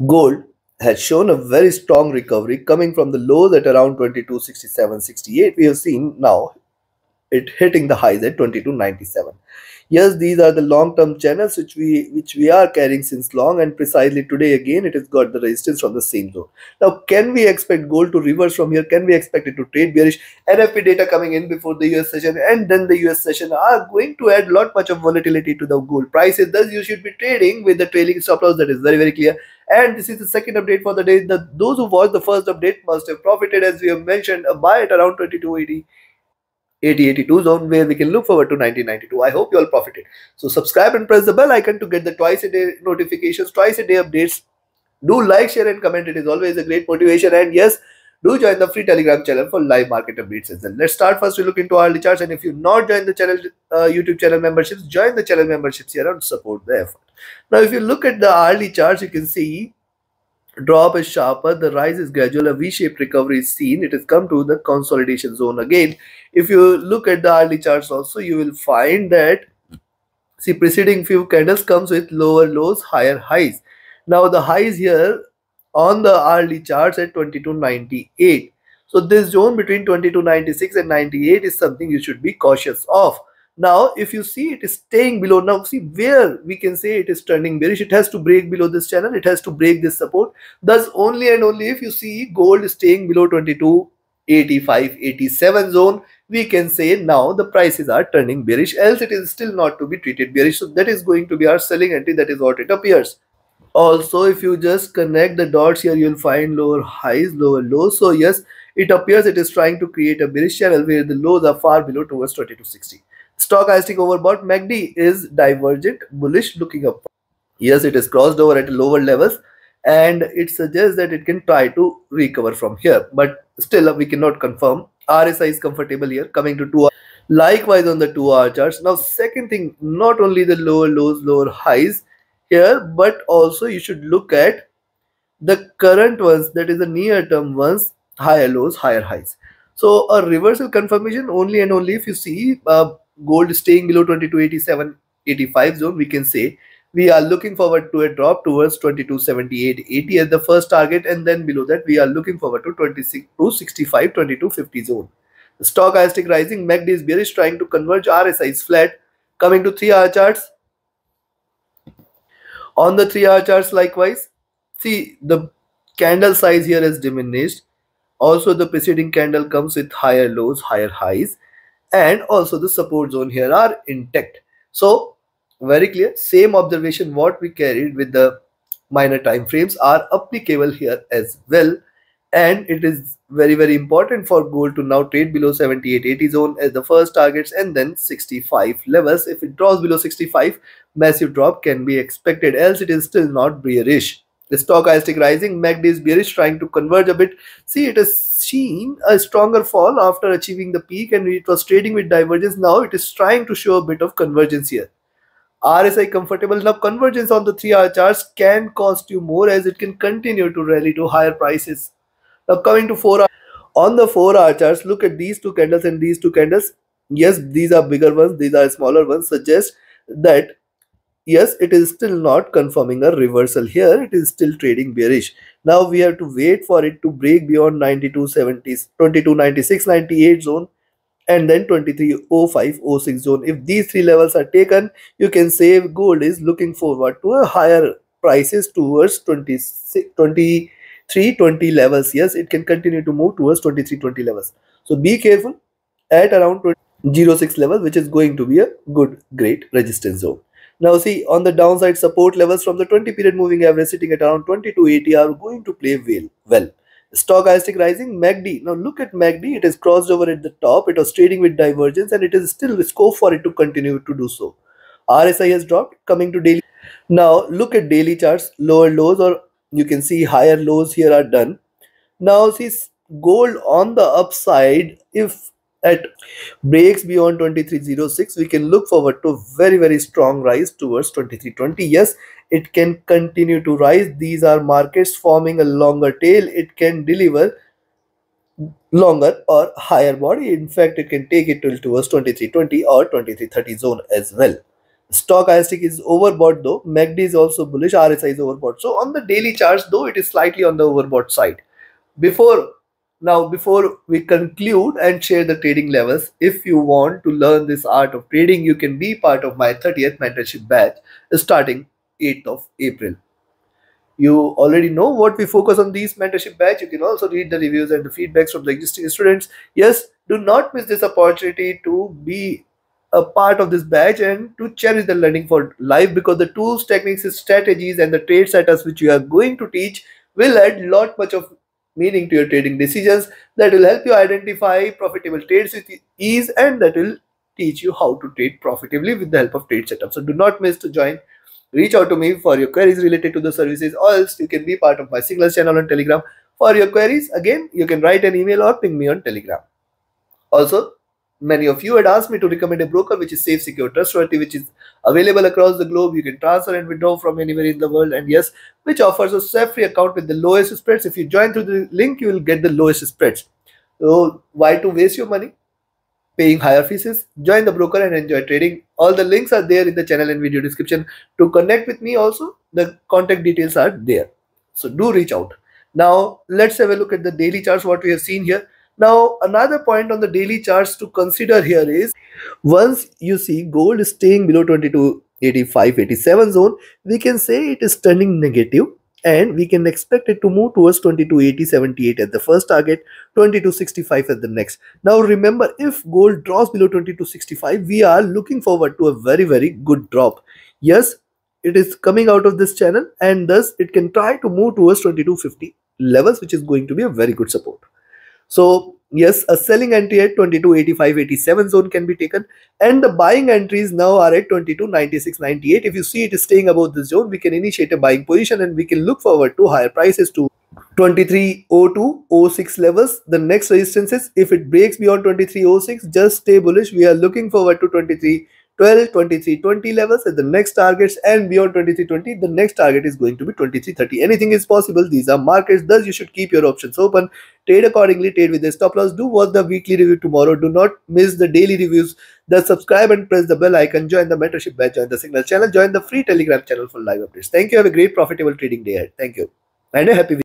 Gold has shown a very strong recovery coming from the lows at around 2267.68. We have seen now it hitting the highs at 2297. Yes, these are the long-term channels which we are carrying since long, and precisely today again it has got the resistance from the same zone. Now, can we expect gold to reverse from here? Can we expect it to trade bearish? NFP data coming in before the US session and then the US session are going to add lot much of volatility to the gold prices. Thus, you should be trading with the trailing stop loss. That is very clear. And this is the second update for the day. Those who watched the first update must have profited, as we have mentioned, a buy at around 2280. 8082 zone, where we can look forward to 1992. I hope you all profited. So subscribe and press the bell icon to get the twice a day notifications, twice a day updates. Do like, share and comment. It is always a great motivation. And yes, do join the free Telegram channel for live market updates as well. Let's start first to look into hourly charts. And if you not join the channel YouTube channel memberships, join the channel memberships here and support the effort. Now, if you look at the hourly charts, you can see drop is sharper, the rise is gradual, a V-shaped recovery is seen. It has come to the consolidation zone again. If you look at the hourly charts also, you will find that, see, preceding few candles comes with lower lows, higher highs. Now the highs here on the hourly charts at 2298. So this zone between 2296 and 98 is something you should be cautious of. Now, if you see it is staying below, now see where we can say it is turning bearish, it has to break below this channel, it has to break this support. Thus, only and only if you see gold staying below 2285, 87 zone, we can say now the prices are turning bearish, else it is still not to be treated bearish. So that is going to be our selling entry. That is what it appears. Also, if you just connect the dots here, you'll find lower highs, lower lows. So yes, it appears it is trying to create a bearish channel where the lows are far below towards 2260. Stochastic overbought, MACD is divergent, bullish, looking up. Yes, it is crossed over at lower levels and it suggests that it can try to recover from here. But still, we cannot confirm. RSI is comfortable here, coming to 2 hours. Likewise on the 2-hour charts. Now, second thing, not only the lower lows, lower highs here, but also you should look at the current ones, that is the near term ones, higher lows, higher highs. So a reversal confirmation only and only if you see gold staying below 2287.85 zone, we can say we are looking forward to a drop towards 2278.80 as the first target, and then below that we are looking forward to 2265, 2250 zone. The stochastic rising, MACD is bearish, trying to converge, RSI is flat. Coming to 3-hour charts, on the 3-hour charts likewise, see the candle size here is diminished. Also the preceding candle comes with higher lows, higher highs, and also the support zone here are intact. So very clear, same observation what we carried with the minor time frames are applicable here as well. And it is very important for gold to now trade below 78.80 zone as the first targets, and then 65 levels. If it drops below 65, massive drop can be expected, else it is still not bearish. The stochastic rising, MACD is bearish, trying to converge a bit. See, it has seen a stronger fall after achieving the peak and it was trading with divergence. Now it is trying to show a bit of convergence here. RSI comfortable. Now convergence on the 3-hour charts can cost you more as it can continue to rally to higher prices. Now coming to 4-hour. On the 4-hour charts, look at these two candles and these two candles. Yes, these are bigger ones, these are smaller ones, suggest that yes, it is still not confirming a reversal here. It is still trading bearish. Now we have to wait for it to break beyond 92.70s, 22.96.98 zone, and then 23.05.06 zone. If these three levels are taken, you can say gold is looking forward to a higher prices towards 23.20 levels. Yes, it can continue to move towards 23.20 levels. So be careful at around 0.06 level, which is going to be a good, great resistance zone. Now see, on the downside, support levels from the 20 period moving average sitting at around 2280 are going to play well. Stochastic rising, MACD. Now look at MACD, it has crossed over at the top, it was trading with divergence and it is still scope for it to continue to do so. RSI has dropped, coming to daily. Now look at daily charts, lower lows, or you can see higher lows here are done. Now see gold on the upside, if at breaks beyond 2306, we can look forward to very strong rise towards 2320. Yes, it can continue to rise. These are markets forming a longer tail. It can deliver longer or higher body. In fact, it can take it towards 2320 or 2330 zone as well. Stochastic is overbought though. MACD is also bullish. RSI is overbought. So on the daily charts though, it is slightly on the overbought side. Before we conclude and share the trading levels, if you want to learn this art of trading, you can be part of my 30th mentorship batch starting 8th of April. You already know what we focus on these mentorship batch. You can also read the reviews and the feedbacks from the existing students. Yes, do not miss this opportunity to be a part of this batch and to cherish the learning for life, because the tools, techniques, strategies and the trade setups which you are going to teach will add lot much of meaning to your trading decisions, that will help you identify profitable trades with ease, and that will teach you how to trade profitably with the help of trade setup. So do not miss to join. Reach out to me for your queries related to the services, or else you can be part of my Signals channel on Telegram. For your queries, again, you can write an email or ping me on Telegram. Also, many of you had asked me to recommend a broker which is safe, secure, trustworthy, which is available across the globe. You can transfer and withdraw from anywhere in the world, and yes, which offers a safe-free account with the lowest spreads. If you join through the link, you will get the lowest spreads. So why to waste your money paying higher fees? Join the broker and enjoy trading. All the links are there in the channel and video description. To connect with me also, the contact details are there. So do reach out. Now let's have a look at the daily charts, what we have seen here. Now another point on the daily charts to consider here is, once you see gold staying below 2285-87 zone, we can say it is turning negative, and we can expect it to move towards 2280-78 at the first target, 2265 at the next. Now remember, if gold drops below 2265, we are looking forward to a very good drop. Yes, it is coming out of this channel, and thus it can try to move towards 2250 levels, which is going to be a very good support. So yes, a selling entry at 2285-87 zone can be taken, and the buying entries now are at 2296-98. If you see it is staying above this zone, we can initiate a buying position, and we can look forward to higher prices to 2302-06 levels. The next resistance is, if it breaks beyond 2306, just stay bullish. We are looking forward to 2312, 2320 levels at the next targets, and beyond 2320, the next target is going to be 2330. Anything is possible. These are markets, thus you should keep your options open. Trade accordingly, trade with a stop loss. Do watch the weekly review tomorrow. Do not miss the daily reviews. Thus subscribe and press the bell icon. Join the mentorship batch, join the Signal channel, join the free Telegram channel for live updates. Thank you. Have a great profitable trading day ahead. Thank you, and a happy week.